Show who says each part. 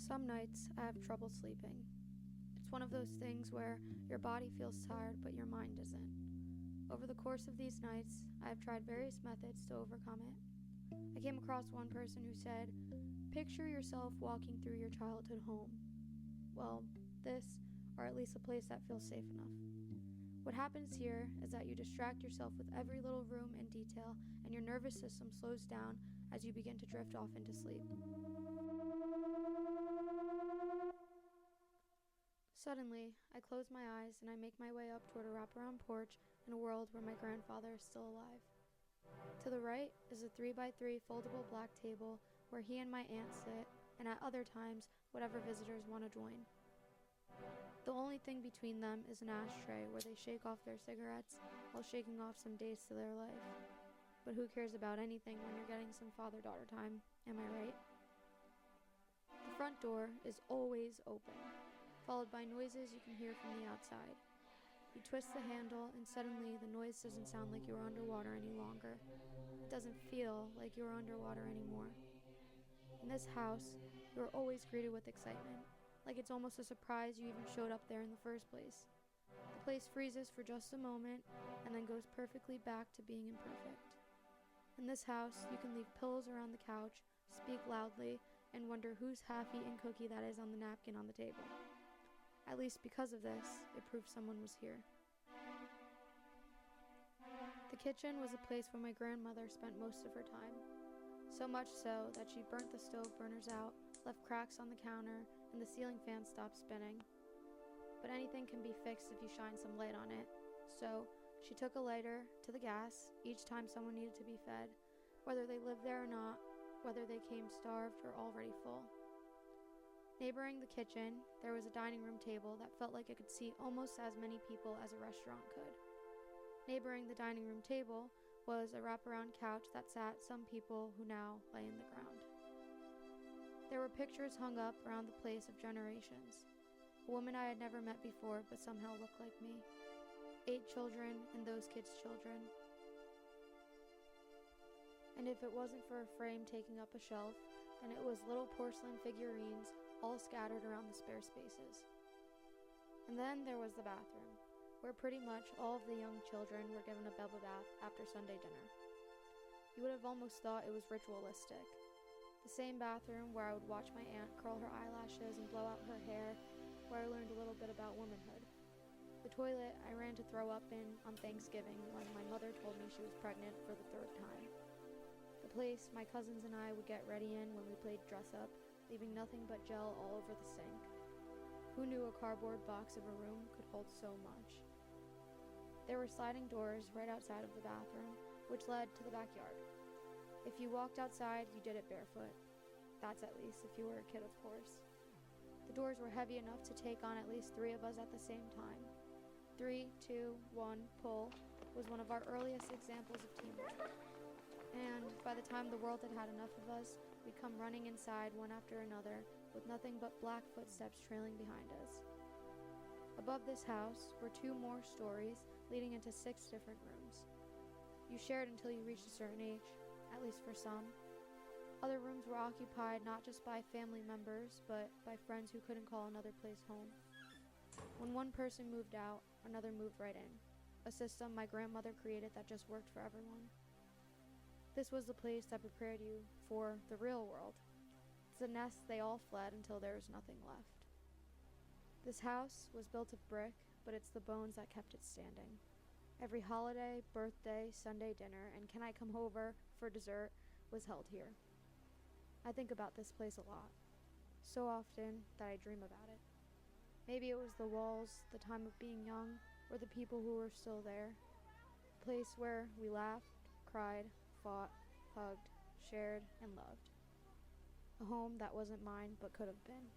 Speaker 1: Some nights I have trouble sleeping. It's one of those things where your body feels tired but your mind isn't. Over the course of these nights, I have tried various methods to overcome it. I came across one person who said, "Picture yourself walking through your childhood home." Well, this, or at least a place that feels safe enough. What happens here is that you distract yourself with every little room and detail, and your nervous system slows down as you begin to drift off into sleep. Suddenly, I close my eyes and I make my way up toward a wraparound porch in a world where my grandfather is still alive. To the right is a 3x3 foldable black table where he and my aunt sit, and at other times, whatever visitors want to join. The only thing between them is an ashtray where they shake off their cigarettes while shaking off some days to their life. But who cares about anything when you're getting some father-daughter time, am I right? The front door is always open, followed by noises you can hear from the outside. You twist the handle and suddenly the noise doesn't sound like you're underwater any longer. It doesn't feel like you're underwater anymore. In this house, you are always greeted with excitement, like it's almost a surprise you even showed up there in the first place. The place freezes for just a moment and then goes perfectly back to being imperfect. In this house, you can leave pillows around the couch, speak loudly, and wonder whose half-eaten cookie that is on the napkin on the table. At least because of this, it proved someone was here. The kitchen was a place where my grandmother spent most of her time. So much so that she burnt the stove burners out, left cracks on the counter, and the ceiling fan stopped spinning. But anything can be fixed if you shine some light on it, so she took a lighter to the gas each time someone needed to be fed, whether they lived there or not, whether they came starved or already full. Neighboring the kitchen, there was a dining room table that felt like it could seat almost as many people as a restaurant could. Neighboring the dining room table was a wraparound couch that sat some people who now lay in the ground. There were pictures hung up around the place of generations. A woman I had never met before but somehow looked like me. 8 children and those kids' children. And if it wasn't for a frame taking up a shelf, then it was little porcelain figurines all scattered around the spare spaces. And then there was the bathroom, where pretty much all of the young children were given a bubble bath after Sunday dinner. You would have almost thought it was ritualistic. The same bathroom where I would watch my aunt curl her eyelashes and blow out her hair, where I learned a little bit about womanhood. The toilet I ran to throw up in on Thanksgiving when my mother told me she was pregnant for the 3rd time. The place my cousins and I would get ready in when we played dress-up, leaving nothing but gel all over the sink. Who knew a cardboard box of a room could hold so much? There were sliding doors right outside of the bathroom, which led to the backyard. If you walked outside, you did it barefoot. That's at least if you were a kid, of course. The doors were heavy enough to take on at least 3 of us at the same time. 3, 2, 1, pull was one of our earliest examples of teamwork. And by the time the world had had enough of us, we'd come running inside one after another, with nothing but black footsteps trailing behind us. Above this house were 2 more stories leading into 6 different rooms. You shared until you reached a certain age, at least for some. Other rooms were occupied not just by family members, but by friends who couldn't call another place home. When one person moved out, another moved right in, a system my grandmother created that just worked for everyone. This was the place that prepared you for the real world. It's a nest they all fled until there was nothing left. This house was built of brick, but it's the bones that kept it standing. Every holiday, birthday, Sunday dinner, and can I come over for dessert was held here. I think about this place a lot, so often that I dream about it. Maybe it was the walls, the time of being young, or the people who were still there. A place where we laughed, cried, fought, hugged, shared, and loved. A home that wasn't mine but could have been.